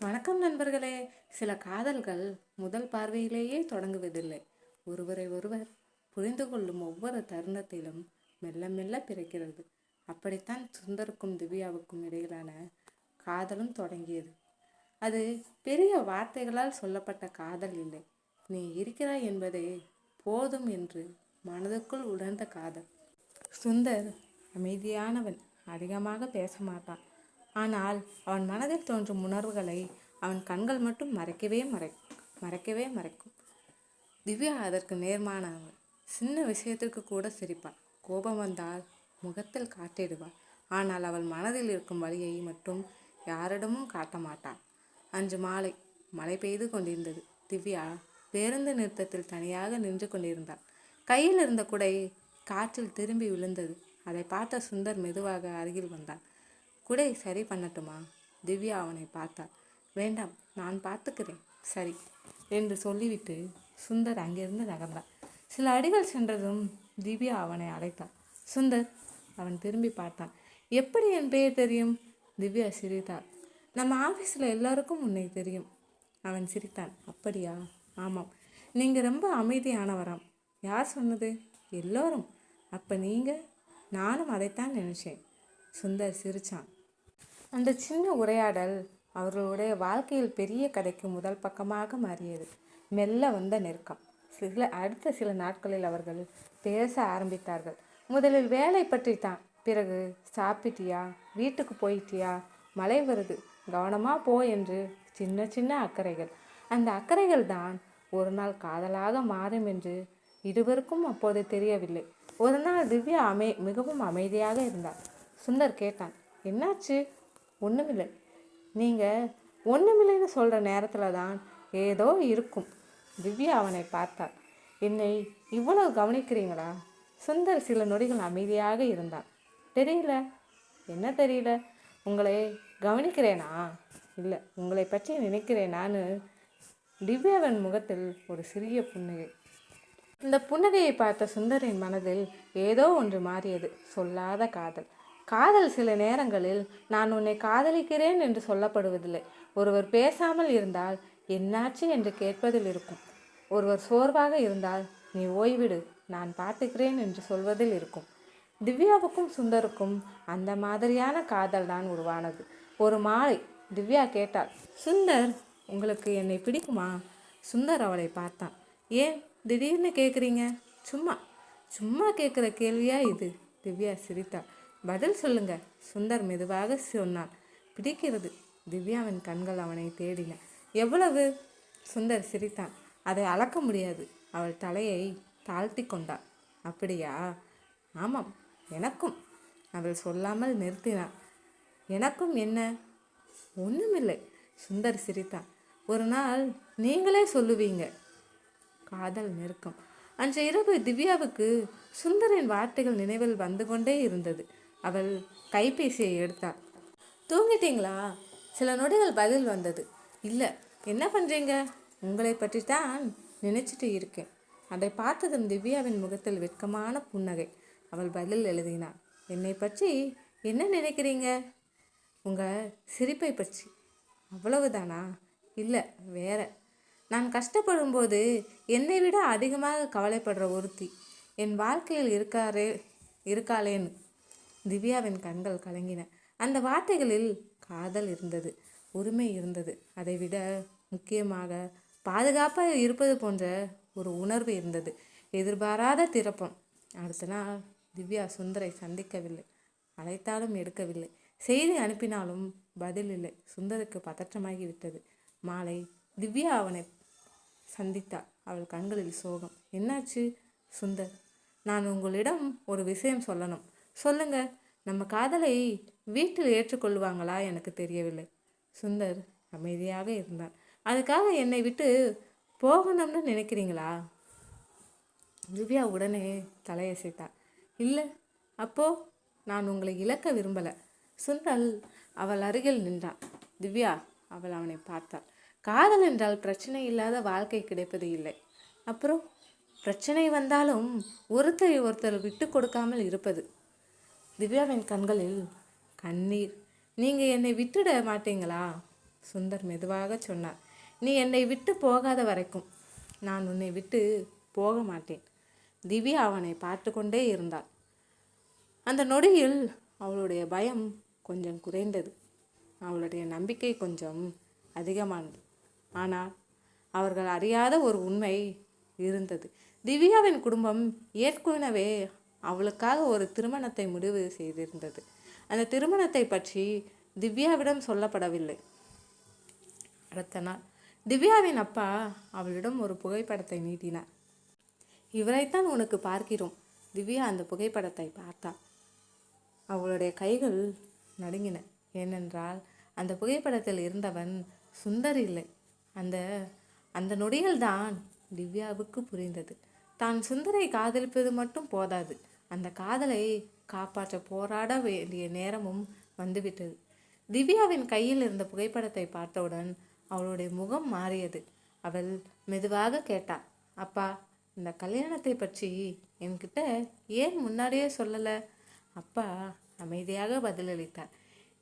வணக்கம் நண்பர்களே. சில காதல்கள் முதல் பார்வையிலேயே தொடங்குவதில்லை. ஒருவரை ஒருவர் புரிந்து கொள்ளும் ஒவ்வொரு தருணத்திலும் மெல்ல மெல்ல பிறக்கிறது. அப்படித்தான் சுந்தருக்கும் திவ்யாவுக்கும் இடையிலான காதலும் தொடங்கியது. அது பெரிய வார்த்தைகளால் சொல்லப்பட்ட காதல் இல்லை. நீ இருக்கிறாய் என்பதே போதும் என்று மனதுக்குள் உணர்ந்த காதல். சுந்தர் அமைதியானவன், அதிகமாக பேச மாட்டான். ஆனால் அவன் மனதில் தோன்றும் உணர்வுகளை அவன் கண்கள் மட்டும் மறைக்கவே மறைக்கும். திவ்யா அதற்கு நேர்மானவள். சின்ன விஷயத்திற்கு கூட சிரிப்பாள். கோபம் வந்தால் முகத்தில் காட்டிடுவாள். ஆனால் அவள் மனதில் இருக்கும் வலியை மட்டும் யாரிடமும் காட்ட மாட்டாள். அன்று மாலை மழை பெய்து கொண்டிருந்தது. திவ்யா பேருந்து நிறுத்தத்தில் தனியாக நின்று கொண்டிருந்தாள். கையில் இருந்த குடை காற்றில் திரும்பி விழுந்தது. அதை பார்த்த சுந்தர் மெதுவாக அருகில் வந்தான். குடை சரி பண்ணட்டுமா? திவ்யா அவனை பார்த்தாள். வேண்டாம், நான் பார்த்துக்கிறேன், சரி என்று சொல்லிவிட்டு சுந்தர் அங்கிருந்து நகர்ந்தான். சில அடிகள் சென்றதும் திவ்யா அவனை அழைத்தாள். சுந்தர். அவன் திரும்பி பார்த்தான். எப்படி என் பெயர் தெரியும்? திவ்யா சிரித்தாள். நம்ம ஆஃபீஸில் எல்லாருக்கும் உன்னை தெரியும். அவன் சிரித்தான். அப்படியா? ஆமாம், நீங்கள் ரொம்ப அமைதியானவராம். யார் சொன்னது? எல்லோரும். அப்போ நீங்கள்? நானும் அதைத்தான் நினைச்சேன். சுந்தர் சிரித்தான். அந்த சின்ன உரையாடல் அவர்களுடைய வாழ்க்கையில் பெரிய கதைக்கு முதல் பக்கமாக மாறியது. மெல்ல வந்த நெருக்கம். அடுத்த சில நாட்களில் அவர்கள் பேச ஆரம்பித்தார்கள். முதலில் வேலை பற்றி தான். பிறகு சாப்பிட்டியா, வீட்டுக்கு போயிட்டியா, மழை வருது, கவனமாக போ என்று சின்ன சின்ன அக்கறைகள். அந்த அக்கறைகள் தான் ஒரு நாள் காதலாக மாறும் என்று இருவருக்கும் அப்போது தெரியவில்லை. ஒரு நாள் திவ்யா மிகவும் அமைதியாக இருந்தார். சுந்தர் கேட்டான், என்னாச்சு? ஒன்றுமில்லை. நீங்கள் ஒன்றுமில்லைன்னு சொல்கிற நேரத்தில் தான் ஏதோ இருக்கும். திவ்யா அவனை பார்த்தாள். என்னை இவ்வளவு கவனிக்கிறீங்களா? சுந்தர் சில நொடிகள் அமைதியாக இருந்தான். தெரியல. என்ன தெரியல? உங்களை கவனிக்கிறேனா? இல்லை, உங்களை பற்றி நினைக்கிறேனான்னு. திவ்யாவின் முகத்தில் ஒரு சிறிய புன்னகை. இந்த புன்னகையை பார்த்த சுந்தரின் மனதில் ஏதோ ஒன்று மாறியது. சொல்லாத காதல். காதல் சில நேரங்களில் நான் உன்னை காதலிக்கிறேன் என்று சொல்லப்படுவதில்லை. ஒருவர் பேசாமல் இருந்தால் என்னாச்சு என்று கேட்பதில் இருக்கும். ஒருவர் சோர்வாக இருந்தால் நீ ஓய்விடு, நான் பார்த்துக்கிறேன் என்று சொல்வதில் இருக்கும். திவ்யாவுக்கும் சுந்தருக்கும் அந்த மாதிரியான காதல் தான் உருவானது. ஒரு மாலை திவ்யா கேட்டாள், சுந்தர், உங்களுக்கு என்னை பிடிக்குமா? சுந்தர் அவளை பார்த்தான். ஏன் திடீர்னு கேட்குறீங்க? சும்மா சும்மா கேட்குற கேள்வியா இது? திவ்யா சிரித்தாள். பதில் சொல்லுங்க. சுந்தர் மெதுவாக சொன்னான். பிடிக்கிறது. திவ்யாவின் கண்கள் அவனை தேடின. எவ்வளவு? சுந்தர் சிரித்தான். அதை அளக்க முடியாது. அவள் தலையை தாழ்த்தி கொண்டாள். அப்படியா? ஆமாம், எனக்கும். அவள் சொல்லாமல் நிறுத்தினாள். எனக்கும் என்ன? ஒன்றுமில்லை. சுந்தர் சிரித்தான். ஒரு நாள் நீங்களே சொல்லுவீங்க. காதல் நெருக்கம். அன்று இரவு திவ்யாவுக்கு சுந்தரின் வார்த்தைகள் நினைவில் வந்து கொண்டே இருந்தது. அவள் கைபேசியை எடுத்தாள். தூங்கிட்டீங்களா? சில நொடிகள் பதில் வந்தது. இல்லை. என்ன பண்ணுறீங்க? உங்களை பற்றி தான் நினைச்சிட்டு இருக்கேன். அதை பார்த்ததும் திவ்யாவின் முகத்தில் வெட்கமான புன்னகை. அவள் பதில் எழுதினாள். என்னை பற்றி என்ன நினைக்கிறீங்க? உங்கள் சிரிப்பை பற்றி. அவ்வளவுதானா? இல்லை, வேற. நான் கஷ்டப்படும்போது என்னை விட அதிகமாக கவலைப்படுற ஒருத்தி என் வாழ்க்கையில் இருக்காளேன்னு. திவ்யாவின் கண்கள் கலங்கின. அந்த வார்த்தைகளில் காதல் இருந்தது, உரிமை இருந்தது. அதைவிட முக்கியமாக பாதுகாப்பாக இருப்பது போன்ற ஒரு உணர்வு இருந்தது. எதிர்பாராத திறப்பம். அடுத்த நாள் திவ்யா சுந்தரை சந்திக்கவில்லை. அழைத்தாலும் எடுக்கவில்லை. செய்தி அனுப்பினாலும் பதில் இல்லை. சுந்தருக்கு பதற்றமாகிவிட்டது. மாலை திவ்யா அவனை சந்தித்தாள். அவள் கண்களில் சோகம். என்னாச்சு? சுந்தர், நான் உங்களிடம் ஒரு விஷயம் சொல்லணும். சொல்லுங்க. நம்ம காதலை வீட்டில் ஏற்றுக்கொள்வாங்களா எனக்கு தெரியவில்லை. சுந்தர் அமைதியாக இருந்தான். அதுக்காக என்னை விட்டு போகணும்னு நினைக்கிறீங்களா? திவ்யா உடனே தலையசைத்தாள். இல்லை. அப்போ நான் உங்களை இழக்க விரும்பலை. சுந்தர் அவள் அருகில் நின்றான். திவ்யா, அவள் அவனை பார்த்தாள். காதல் என்றால் பிரச்சனை இல்லாத வாழ்க்கை கிடைப்பது இல்லை. அப்புறம் பிரச்சனை வந்தாலும் ஒருத்தர் விட்டு கொடுக்காமல் இருப்பது. திவ்யாவின் கண்களில் கண்ணீர். நீங்கள் என்னை விட்டுட மாட்டீங்களா? சுந்தர் மெதுவாக சொன்னார். நீ என்னை விட்டு போகாத வரைக்கும் நான் உன்னை விட்டு போக மாட்டேன். திவ்யா அவனை பார்த்து கொண்டே இருந்தாள். அந்த நொடியில் அவளுடைய பயம் கொஞ்சம் குறைந்தது. அவளுடைய நம்பிக்கை கொஞ்சம் அதிகமானது. ஆனால் அவர்கள் அறியாத ஒரு உண்மை இருந்தது. திவ்யாவின் குடும்பம் ஏற்கனவே அவளுக்காக ஒரு திருமணத்தை முடிவு செய்திருந்தது. அந்த திருமணத்தை பற்றி திவ்யாவிடம் சொல்லப்படவில்லை. அடுத்த நாள் திவ்யாவின் அப்பா அவளிடம் ஒரு புகைப்படத்தை நீட்டினார். இவரைத்தான் உனக்கு பார்க்கிறோம். திவ்யா அந்த புகைப்படத்தை பார்த்தாள். அவளுடைய கைகள் நடுங்கின. ஏனென்றால் அந்த புகைப்படத்தில் இருந்தவன் சுந்தர் இல்லை. அந்த அந்த நொடியில்தான் திவ்யாவுக்கு புரிந்தது, தான் சுந்தரை காதலிப்பது மட்டும் போதாது, அந்த காதலை காப்பாற்ற போராட வேண்டிய நேரமும் வந்துவிட்டது. திவ்யாவின் கையில் இருந்த புகைப்படத்தை பார்த்தவுடன் அவளுடைய முகம் மாறியது. அவள் மெதுவாக கேட்டாள், அப்பா, இந்த கல்யாணத்தை பற்றி என்கிட்ட ஏன் முன்னாடியே சொல்லலை? அப்பா அமைதியாக பதிலளித்தார்.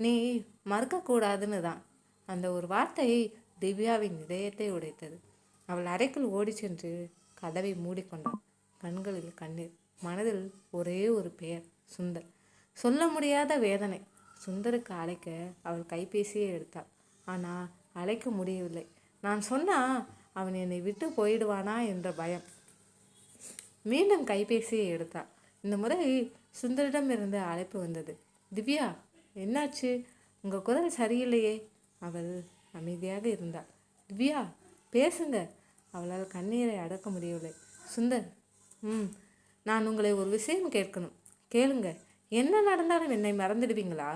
நீ மறுக்கக்கூடாதுன்னு தான். அந்த ஒரு வார்த்தை திவ்யாவின் இதயத்தை உடைத்தது. அவள் அறைக்குள் ஓடி சென்று கதவை மூடிக்கொண்டாள். கண்களில் கண்ணீர், மனதில் ஒரே ஒரு பெயர், சுந்தர். சொல்ல முடியாத வேதனை. சுந்தருக்கு அழைக்க அவள் கைபேசியை எடுத்தாள். ஆனால் அழைக்க முடியவில்லை. நான் சொன்னா அவன் என்னை விட்டு போயிடுவானா என்ற பயம். மீண்டும் கைபேசியை எடுத்தாள். இந்த முறை சுந்தரிடம் இருந்து அழைப்பு வந்தது. திவ்யா, என்னாச்சு? உங்கள் குரல் சரியில்லையே. அவள் அமைதியாக இருந்தாள். திவ்யா, பேசுங்க. அவளால் கண்ணீரை அடக்க முடியவில்லை. சுந்தர், நான் உங்களை ஒரு விஷயம் கேட்கணும். கேளுங்க. என்ன நடந்தாலும் என்னை மறந்துடுவீங்களா?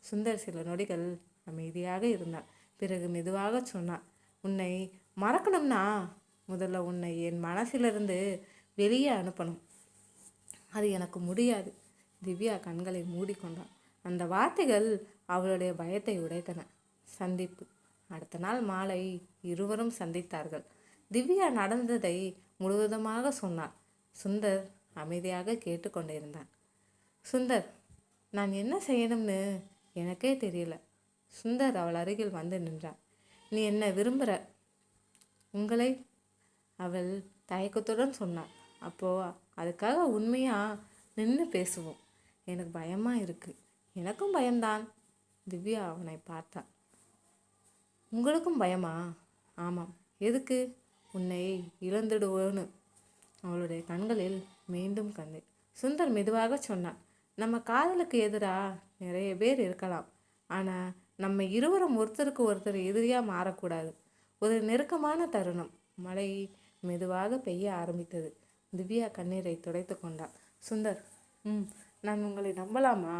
சுந்தர் சில நொடிகள் அமைதியாக இருந்தான். பிறகு மெதுவாக சொன்னான், உன்னை மறக்கணும்னா முதல்ல உன்னை என் மனசிலிருந்து வெளியே அனுப்பணும். அது எனக்கு முடியாது. திவ்யா கண்களை மூடிக்கொண்டாள். அந்த வார்த்தைகள் அவளுடைய பயத்தை உடைத்தன. சந்திப்பு. அடுத்த நாள் மாலை இருவரும் சந்தித்தார்கள். திவ்யா நடந்ததை முழுவதுமாக சொன்னார். சுந்தர் அமைதியாக கேட்டுக்கொண்டிருந்தான். சுந்தர், நான் என்ன செய்யணும்னு எனக்கே தெரியல. சுந்தர் அவள் அருகில் வந்து நின்றான். நீ என்ன விரும்புகிற? உங்களை? அவள் தயக்கத்துடன் சொன்னாள். அப்போ அதுக்காக உண்மையாக நின்று பேசுவோம். எனக்கு பயமாக இருக்கு. எனக்கும் பயம்தான். திவ்யா அவனை பார்த்தான். உங்களுக்கும் பயமா? ஆமாம். எதுக்கு? உன்னை இழந்துடுவோன்னு. அவளுடைய கண்களில் மீண்டும் கண்ணீர். சுந்தர் மெதுவாக சொன்னான், நம்ம காதலுக்கு எதிராக நிறைய பேர் இருக்கலாம். ஆனால் நம்ம இருவரும் ஒருத்தருக்கு ஒருத்தர் எதிரியாக மாறக்கூடாது. ஒரு நெருக்கமான தருணம். மழை மெதுவாக பெய்ய ஆரம்பித்தது. திவ்யா கண்ணீரை துடைத்து கொண்டாள். சுந்தர், நான் உங்களை நம்பலாமா?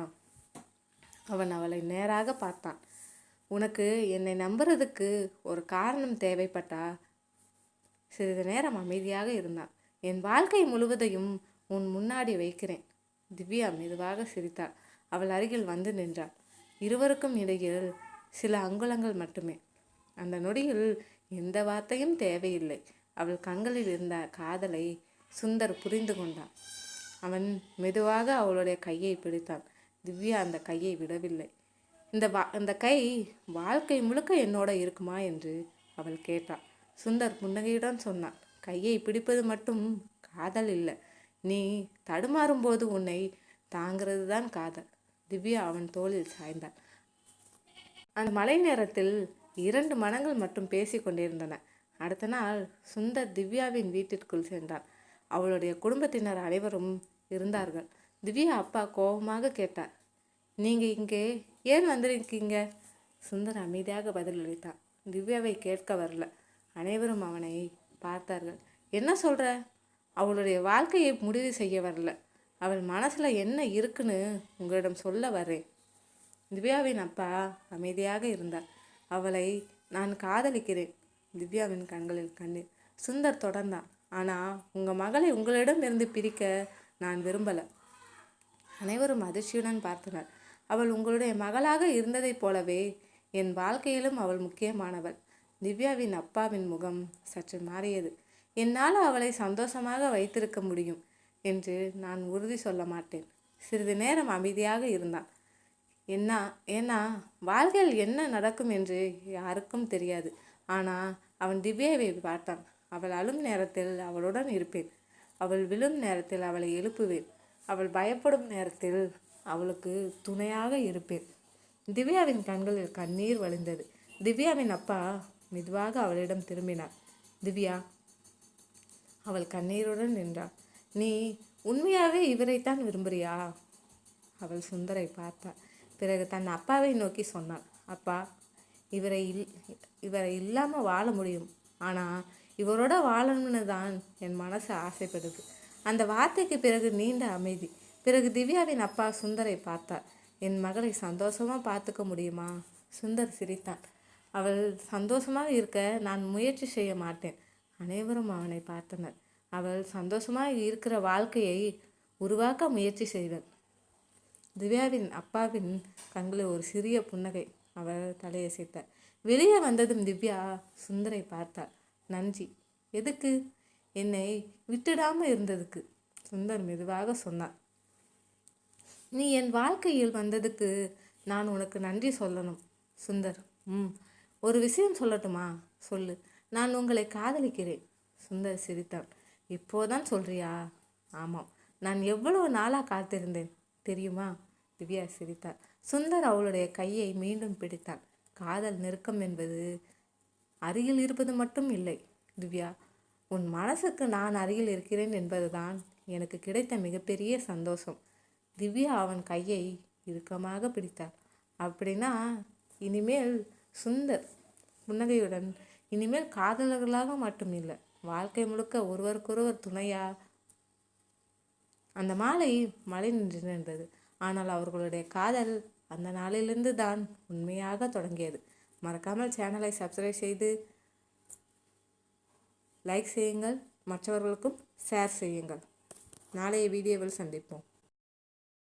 அவன் அவளை நேராக பார்த்தான். உனக்கு என்னை நம்புறதுக்கு ஒரு காரணம் தேவைப்பட்டா. சிறிது நேரம் அமைதியாக இருந்தான். என் வாழ்க்கை முழுவதையும் உன் முன்னாடி வைக்கிறேன். திவ்யா மெதுவாக சிரித்தாள். அவள் அருகில் வந்து நின்றாள். இருவருக்கும் இடையில் சில அங்குலங்கள் மட்டுமே. அந்த நொடியில் எந்த வார்த்தையும் தேவையில்லை. அவள் கண்களில் இருந்த காதலை சுந்தர் புரிந்து கொண்டான். அவன் மெதுவாக அவளுடைய கையை பிடித்தான். திவ்யா அந்த கையை விடவில்லை. இந்த கை வாழ்க்கை முழுக்க என்னோட இருக்குமா என்று அவள் கேட்டாள். சுந்தர் புன்னகையுடன் சொன்னான், கையை பிடிப்பது மட்டும் காதல் இல்லை. நீ தடுமாறும்போது உன்னை தாங்கிறது தான் காதல். திவ்யா அவன் தோளில் சாய்ந்தாள். அந்த மழை நேரத்தில் 2 மனங்கள் மட்டும் பேசி கொண்டிருந்தன. அடுத்த நாள் சுந்தர் திவ்யாவின் வீட்டிற்குள் சென்றான். அவளுடைய குடும்பத்தினர் அனைவரும் இருந்தார்கள். திவ்யா அப்பா கோபமாக கேட்டார், நீங்கள் இங்கே ஏன் வந்திருக்கீங்க? சுந்தர் அமைதியாக பதிலளித்தான். திவ்யாவை கேட்க வரல. அனைவரும் அவனை பார்த்தார்கள். என்ன சொல்கிற? அவளுடைய வாழ்க்கையை முடிவு செய்ய வரல. அவள் மனசில் என்ன இருக்குன்னு உங்களிடம் சொல்ல வரேன். திவ்யாவின் அப்பா அமைதியாக இருந்தார். அவளை நான் காதலிக்கிறேன். திவ்யாவின் கண்களில் கண்ணீர். சுந்தர் தொடர்ந்தான், ஆனால் உங்கள் மகளை உங்களிடம் இருந்து பிரிக்க நான் விரும்பலை. அனைவரும் அதிர்ச்சியுடன் பார்த்தனர். அவள் உங்களுடைய மகளாக இருந்ததைப் போலவே என் வாழ்க்கையிலும் அவள் முக்கியமானவள். திவ்யாவின் அப்பாவின் முகம் சற்று மாறியது. என்னால் அவளை சந்தோஷமாக வைத்திருக்க முடியும் என்று நான் உறுதி சொல்ல மாட்டேன். சிறிது நேரம் அமைதியாக இருந்தான். என்ன ஏன்னா வாழ்க்கையில் என்ன நடக்கும் என்று யாருக்கும் தெரியாது. ஆனால் அவன் திவ்யாவை பார்த்தான். அவள் அழும் நேரத்தில் அவளுடன் இருப்பேன். அவள் விழும் நேரத்தில் அவளை எழுப்புவேன். அவள் பயப்படும் நேரத்தில் அவளுக்கு துணையாக இருப்பேன். திவ்யாவின் கண்களில் கண்ணீர் வழிந்தது. திவ்யாவின் அப்பா மெதுவாக அவளிடம் திரும்பினார். திவ்யா, அவள் கண்ணீருடன் நின்றாள். நீ உண்மையாகவே இவரைத்தான் விரும்புறியா? அவள் சுந்தரை பார்த்தாள். பிறகு தன் அப்பாவை நோக்கி சொன்னாள். அப்பா, இவரை இல்லாமல் வாழ முடியும். ஆனால் இவரோட வாழணும்னு தான் என் மனசு ஆசைப்படுது. அந்த வார்த்தைக்கு பிறகு நீண்ட அமைதி. பிறகு திவ்யாவின் அப்பா சுந்தரை பார்த்தார். என் மகளை சந்தோஷமாக பார்த்துக்க முடியுமா? சுந்தர் சிரித்தான். அவள் சந்தோஷமாக இருக்க நான் முயற்சி செய்ய மாட்டேன். அனைவரும் அவனை பார்த்தனர். அவள் சந்தோஷமாக இருக்கிற வாழ்க்கையை உருவாக்க முயற்சி செய்வன். திவ்யாவின் அப்பாவின் கண்களில் ஒரு சிறிய புன்னகை. அவள் தலையசைத்தார். வெளியே வந்ததும் திவ்யா சுந்தரை பார்த்தாள். நன்றி. எதுக்கு? என்னை விட்டுடாமல் இருந்ததுக்கு. சுந்தர் மெதுவாக சொன்னார். நீ என் வாழ்க்கையில் வந்ததுக்கு நான் உனக்கு நன்றி சொல்லணும். சுந்தர், ஒரு விஷயம் சொல்லட்டுமா? சொல்லு. நான் உங்களை காதலிக்கிறேன். சுந்தர் சிரித்தான். இப்போதான் சொல்றியா? ஆமாம், நான் எவ்வளவு நாளாக காத்திருந்தேன் தெரியுமா? திவ்யா சிரித்தார். சுந்தர் அவளுடைய கையை மீண்டும் பிடித்தான். காதல் நெருக்கம் என்பது அருகில் இருப்பது மட்டும் இல்லை திவ்யா. உன் மனசுக்கு நான் அருகில் இருக்கிறேன் என்பதுதான் எனக்கு கிடைத்த மிகப்பெரிய சந்தோஷம். திவ்யா அவன் கையை இறுக்கமாக பிடித்தாள். அப்படின்னா இனிமேல் சுந்தர் புன்னகையுடன், இனிமேல் காதலர்களாக மட்டும் இல்லை, வாழ்க்கை முழுக்க ஒருவருக்கொருவர் துணையா? அந்த மாலை மழை நின்றது. ஆனால் அவர்களுடைய காதல் அந்த நாளிலிருந்து தான் உண்மையாக தொடங்கியது. மறக்காமல் சேனலை சப்ஸ்கிரைப் செய்து லைக் செய்யுங்கள். மற்றவர்களுக்கும் ஷேர் செய்யுங்கள். நாளைய வீடியோவில் சந்திப்போம்.